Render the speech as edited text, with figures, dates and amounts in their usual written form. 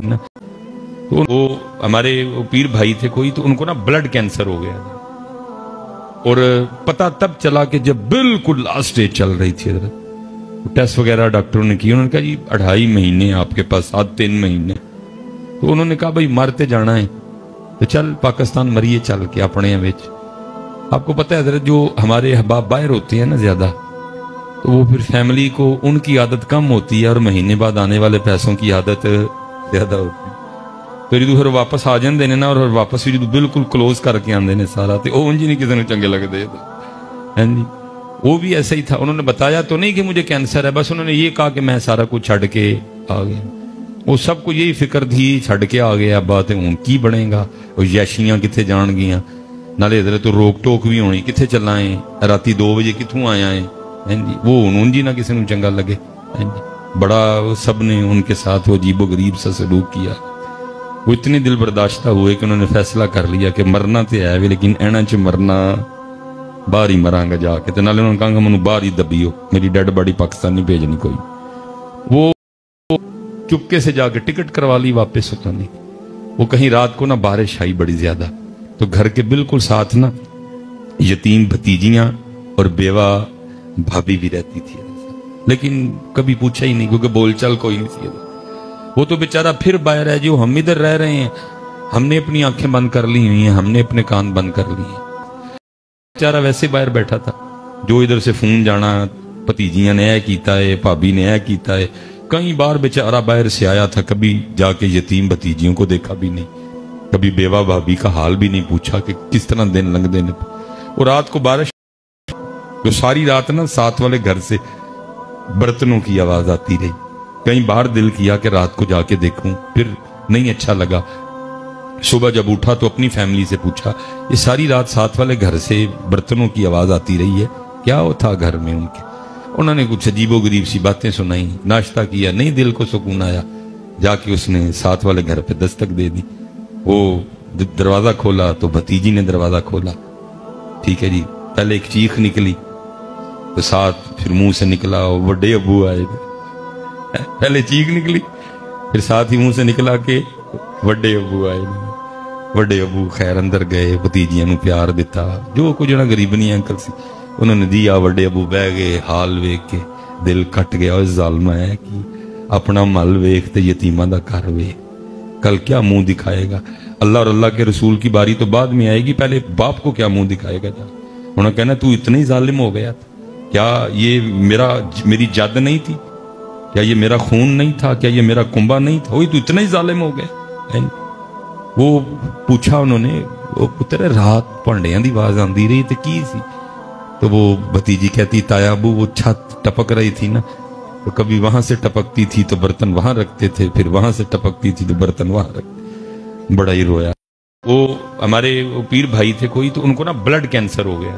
ना, तो वो हमारे पीर भाई थे कोई, तो उनको ना ब्लड कैंसर हो गया और पता तब चला कि जब बिल्कुल लास्ट स्टेज चल रही थी। टेस्ट वगैरह डॉक्टरों ने किए, उन्होंने कहा जी 2.5 महीने आपके पास, 3 महीने। तो उन्होंने कहा भाई मरते जाना है तो चल पाकिस्तान मरिए चल के अपने विच। आपको पता है हजरत, जो हमारे अहबाब बाहर होते हैं ना ज्यादा, तो वो फिर फैमिली को उनकी आदत कम होती है और महीने बाद आने वाले पैसों की आदत ज्यादा होती है। फिर जो फिर वापस आ जाते हैं ना, और वापस भी जो बिल्कुल क्लोज करके आते हैं सारा, तो वो उंज नहीं किसी ने चंगे लगते हैं जी। वो भी ऐसा ही था, उन्होंने बताया तो नहीं कि मुझे कैंसर है, बस उन्होंने ये कहा कि मैं सारा कुछ छड़ के आ गया। वो सबको यही फिक्र थी, छड़ के आ गया, बात हूं की बनेगा, वो यशियां कितने जान गियां, नाले इधर तो रोक टोक भी होनी, कितने चला है, राती 2 बजे कितों आया है जी। वो उन जी ना किसी को चंगा लगे जी। बड़ा सब ने उनके साथ वो अजीबो गरीब सा सलूक किया। वो इतने दिल बर्दाश्ता हुए कि उन्होंने फैसला कर लिया कि मरना तो है भी, लेकिन एना च मरना बाहर ही मरांगा जाके। तो नाले उन्होंने कहा मैनू बाहर ही दबियो, मेरी डेड बॉडी पाकिस्तान नहीं भेजनी कोई। वो चुपके से जाके टिकट करवा ली वापस होता नहीं। वो कहीं रात को ना बारिश आई बड़ी ज्यादा, तो घर के बिल्कुल साथ ना यतीम भतीजियां और बेवा भाभी भी रहती थी, लेकिन कभी पूछा ही नहीं क्योंकि बोलचाल कोई नहीं थी। वो तो बेचारा फिर बाहर है, जो हम इधर रह रहे हैं, हमने अपनी आंखें बंद कर ली हुई हैं, हमने अपने कान बंद कर लिए हैं। बेचारा वैसे बाहर बैठा था, जो इधर से फोन जाना, भतीजियां ने किया है, भाभी ने किया है, कई बार बेचारा बाहर से आया था, कभी जाके यतीम भतीजियों को देखा भी नहीं, कभी बेवा भाभी का हाल भी नहीं पूछा कि किस तरह दिन लंघ देने। और रात को बारिश, जो सारी रात ना साथ वाले घर से बर्तनों की आवाज आती रही। कई बार दिल किया कि रात को जाके देखूं, फिर नहीं अच्छा लगा। सुबह जब उठा तो अपनी फैमिली से पूछा, ये सारी रात साथ वाले घर से बर्तनों की आवाज आती रही है, क्या वो था घर में उनके? उन्होंने कुछ अजीबो गरीब सी बातें सुनाई, नाश्ता किया, नहीं दिल को सुकून आया। जाके उसने साथ वाले घर पे दस्तक दे दी। वो दरवाजा खोला तो भतीजी ने दरवाजा खोला, ठीक है जी। पहले एक चीख निकली, तो साथ फिर मुंह से निकला बड़े अबू आए। पहले चीख निकली, फिर साथ ही मुंह से निकला के बड़े अबू आए। बड़े अबू खैर अंदर गए, भतीजियां नू प्यार दिता, जो कुछ ना गरीबनी अंकल सी उन्होंने दिया। बड़े अबू बह गए, हाल वेख के दिल कट गया। और जालमा है कि अपना मल वेख ते यतीमा दा घर वेख, कल क्या मुंह दिखाएगा। अल्लाह और अल्लाह के रसूल की बारी तो बाद में आएगी, पहले बाप को क्या मुंह दिखाएगा। उन्होंने कहना तू इतना ही जालिम हो गया, क्या ये मेरी जद नहीं थी, क्या ये मेरा खून नहीं था, क्या ये मेरा कुंबा नहीं था, वही तू इतना ही जालिम हो गया। वो पूछा उन्होंने, वो पुत्र रात भांडिया की आवाज आती रही तो की सी? तो वो भतीजी कहती ताया अबू वो छत टपक रही थी ना, तो कभी वहां से टपकती थी तो बर्तन वहां रखते थे, फिर वहां से टपकती थी तो बर्तन वहां रखते। बड़ा ही रोया। वो हमारे पीर भाई थे कोई, तो उनको ना ब्लड कैंसर हो गया।